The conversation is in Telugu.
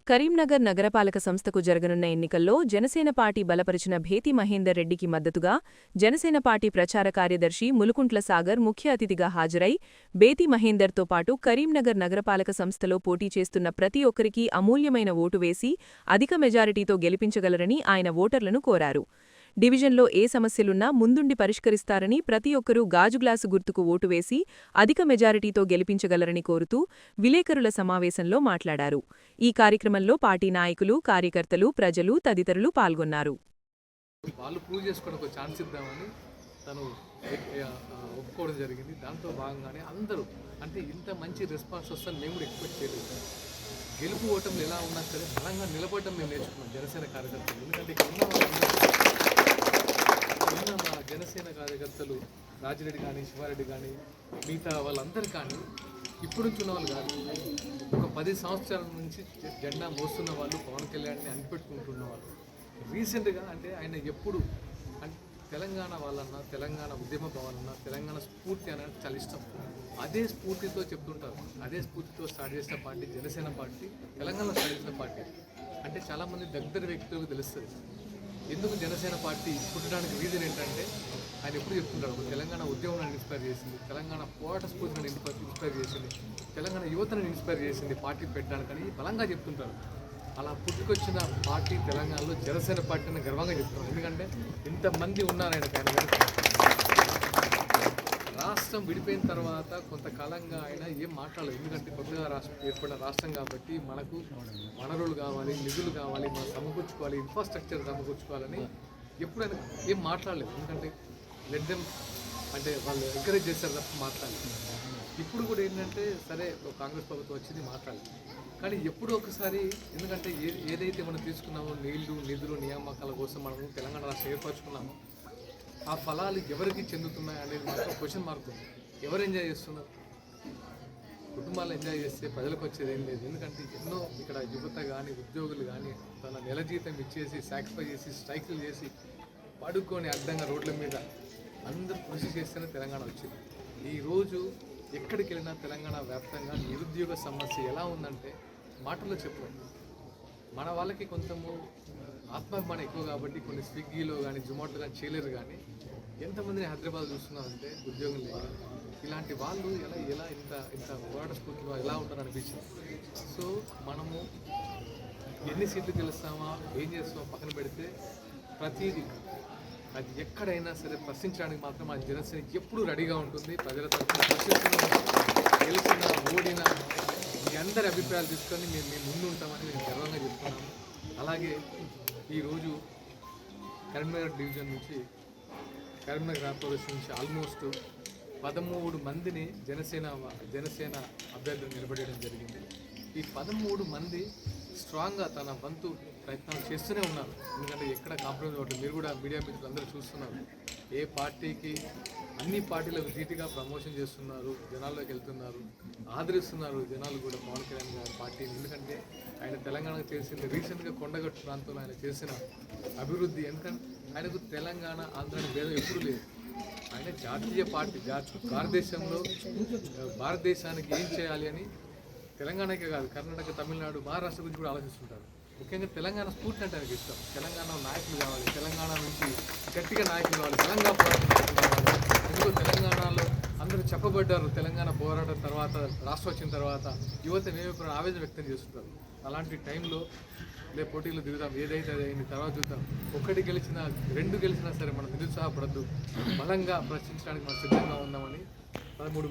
కరీంనగర్ నగరపాలక సంస్థకు జరగనున్న ఎన్నికల్లో జనసేన పార్టీ బలపరిచిన భేతి మహేందర్ రెడ్డికి మద్దతుగా జనసేన పార్టీ ప్రచార కార్యదర్శి ములుకుంట్ల సాగర్ ముఖ్య అతిథిగా హాజరై బేతి మహేందర్తో పాటు కరీంనగర్ నగరపాలక సంస్థలో పోటీ చేస్తున్న ప్రతి ఒక్కరికీ అమూల్యమైన ఓటు వేసి అధిక మెజారిటీతో గెలిపించగలరని ఆయన ఓటర్లను కోరారు. డివిజన్లో ఏ సమస్యలున్నా ముందుండి పరిష్కరిస్తారని, ప్రతి ఒక్కరూ గాజు గ్లాసు గుర్తుకు ఓటు వేసి అధిక మెజారిటీతో గెలిపించగలరని కోరుతూ విలేకరుల సమావేశంలో మాట్లాడారు. ఈ కార్యక్రమంలో పార్టీ నాయకులు, కార్యకర్తలు, ప్రజలు తదితరులు పాల్గొన్నారు. వాళ్ళు ప్రూవ్ చేసుకోవడానికి ఒక ఛాన్స్ ఇద్దామని తను ఒప్పుకోవడం జరిగింది. దాంతో భాగంగానే అందరూ అంటే ఇంత మంచి రెస్పాన్స్ వస్తుందని మేము కూడా ఎక్స్పెక్ట్ చేయలేదు. గెలుపు ఓటములు ఎలా ఉన్నా సరే బలంగా నిలబడటం మేము నేర్చుకున్నాం జనసేన కార్యకర్తలు. ఎందుకంటే ఇక్కడ ఉన్న మా జనసేన కార్యకర్తలు రాజిరెడ్డి కానీ, శివారెడ్డి కానీ, మిగతా వాళ్ళందరూ కానీ ఇప్పుడు నుంచి ఉన్న వాళ్ళు కాదు, ఒక 10 సంవత్సరాల నుంచి జెండా మోస్తున్న వాళ్ళు, పవన్ కళ్యాణ్ని అనిపెట్టుకుంటున్న వాళ్ళు. రీసెంట్గా అంటే ఆయన ఎప్పుడు తెలంగాణ వాళ్ళన్నా, తెలంగాణ ఉద్యమ భవనన్నా, తెలంగాణ స్ఫూర్తి అనేది చాలా ఇష్టం. అదే స్ఫూర్తితో చెప్తుంటారు. అదే స్ఫూర్తితో స్టార్ట్ చేసిన పార్టీ జనసేన పార్టీ, తెలంగాణలో స్టార్ట్ చేసిన పార్టీ. అంటే చాలామంది దగ్గర వ్యక్తులకు తెలుస్తుంది ఎందుకు జనసేన పార్టీ పుట్టడానికి రీజన్ ఏంటంటే ఆయన ఎప్పుడు చెప్తుంటారు, ఒక తెలంగాణ ఉద్యమాన్ని ఇన్స్పైర్ చేసింది, తెలంగాణ పోరాట స్ఫూర్తిని ఇన్స్పైర్ చేసింది, తెలంగాణ యువతను ఇన్స్పైర్ చేసింది పార్టీ పెట్టడానికని బలంగా చెప్తుంటారు. అలా పుట్టుకొచ్చిన పార్టీ తెలంగాణలో జనసేన పార్టీ అని గర్వంగా చెప్తున్నారు. ఎందుకంటే ఇంతమంది ఉన్నారు ఆయన. రాష్ట్రం విడిపోయిన తర్వాత కొంతకాలంగా ఆయన ఏం మాట్లాడలేదు. ఎందుకంటే కొత్తగా ఏర్పడిన రాష్ట్రం కాబట్టి మనకు వనరులు కావాలి, నిధులు కావాలి, మనం సమకూర్చుకోవాలి, ఇన్ఫ్రాస్ట్రక్చర్ సమకూర్చుకోవాలని ఎప్పుడైనా ఏం మాట్లాడలేదు. ఎందుకంటే లెట్ దెమ్ అంటే వాళ్ళు ఎంకరేజ్ చేశారు తప్ప మాట్లాడలేదు. ఇప్పుడు కూడా ఏంటంటే సరే కాంగ్రెస్ ప్రభుత్వం వచ్చింది మాట్లాడలేదు, కానీ ఎప్పుడో ఒకసారి ఎందుకంటే ఏదైతే మనం తీసుకున్నామో నీళ్లు, నిధులు, నియామకాల కోసం మనం తెలంగాణ రాష్ట్రం ఏర్పరచుకున్నామో ఆ ఫలాలు ఎవరికి చెందుతున్నాయి అనేది మాత్రం క్వశ్చన్ మార్క్ ఉంది. ఎవరు ఎంజాయ్ చేస్తున్నారు? కుటుంబాలు ఎంజాయ్ చేస్తే ప్రజలకు వచ్చేది ఏం లేదు. ఎందుకంటే ఎన్నో ఇక్కడ యువత కానీ, ఉద్యోగులు కానీ తన నెల జీతం ఇచ్చేసి, సాక్రిఫై చేసి, స్ట్రైకులు చేసి, పడుకొని అడ్డంగా రోడ్ల మీద అందరూ కృషి చేస్తేనే తెలంగాణ వచ్చింది. ఈరోజు ఎక్కడికి వెళ్ళినా తెలంగాణ వ్యాప్తంగా నిరుద్యోగ సమస్య ఎలా ఉందంటే మాటల్లో చెప్పండి. మన వాళ్ళకి కొంచెము ఆత్మాభిమానం ఎక్కువ కాబట్టి కొన్ని స్విగ్గీలో కానీ, జొమాటో కానీ చేయలేరు. కానీ ఎంతమందిని హైదరాబాద్ చూస్తున్నారంటే ఉద్యోగం లేదు. ఇలాంటి వాళ్ళు ఎలా ఇంత పోరాట స్ఫూర్తిలో ఎలా ఉంటారు అనిపించింది. సో మనము ఎన్ని సీట్లు గెలుస్తామా, ఏం చేస్తామో పక్కన పెడితే ప్రతిదీ అది ఎక్కడైనా సరే ప్రశ్నించడానికి మాత్రం మన జనసేన ఎప్పుడూ రెడీగా ఉంటుంది. ప్రజల తరఫున గెలిచిన, ఓడిన మీ అందరి అభిప్రాయాలు తీసుకొని మేము ముందు ఉంటామని నేను గర్వంగా చెప్తున్నాను. అలాగే ఈరోజు కరీంనగర్ డివిజన్ నుంచి, కరీంనగర్ కార్పొరేషన్ నుంచి ఆల్మోస్ట్ 13 మందిని జనసేన అభ్యర్థులు నిలబడడం జరిగింది. ఈ 13 మంది స్ట్రాంగ్గా తన వంతు ప్రయత్నాలు చేస్తూనే ఉన్నారు. ఎందుకంటే ఎక్కడ కాంప్రమైజ్ అవ్వట్లేదు. మీరు కూడా మీడియా మిత్రులు అందరూ చూస్తున్నారు. ఏ పార్టీకి అన్ని పార్టీలకు ధీటుగా ప్రమోషన్ చేస్తున్నారు, జనాల్లోకి వెళ్తున్నారు, ఆదరిస్తున్నారు జనాలు కూడా పవన్ కళ్యాణ్ గారి పార్టీని. ఎందుకంటే ఆయన తెలంగాణకు చేసింది రీసెంట్గా కొండగట్టు ప్రాంతంలో ఆయన చేసిన అభివృద్ధి. ఎందుకంటే ఆయనకు తెలంగాణ, ఆంధ్రాని భేదం ఎప్పుడూ లేదు. ఆయన జాతీయ పార్టీ, భారతదేశానికి ఏం చేయాలి అని తెలంగాణకే కాదు, కర్ణాటక, తమిళనాడు, మహారాష్ట్ర గురించి కూడా ఆలోచిస్తుంటారు. ముఖ్యంగా తెలంగాణ స్ఫూర్తి అంటే ఆయనకి ఇష్టం. తెలంగాణ నాయకులు కావాలి, తెలంగాణ నుంచి గట్టిగా నాయకులు కావాలి, తెలంగాణ పోరాటం కావాలి. ఎందుకో తెలంగాణలో అందరూ చెప్పబడ్డారు. తెలంగాణ పోరాటం తర్వాత, రాష్ట్రం వచ్చిన తర్వాత యువత ఏమైపోయిన ఆవేదన వ్యక్తం చేస్తుంటారు. అలాంటి టైంలో పోటీలు దిగుతాం, ఏదైతే అది అయింది తర్వాత చూద్దాం. 1 గెలిచినా 2 గెలిచినా సరే మనం నిరుత్సాహపడద్దు, బలంగా ప్రశ్నించడానికి మనం సిద్ధంగా ఉన్నామని 13 మంది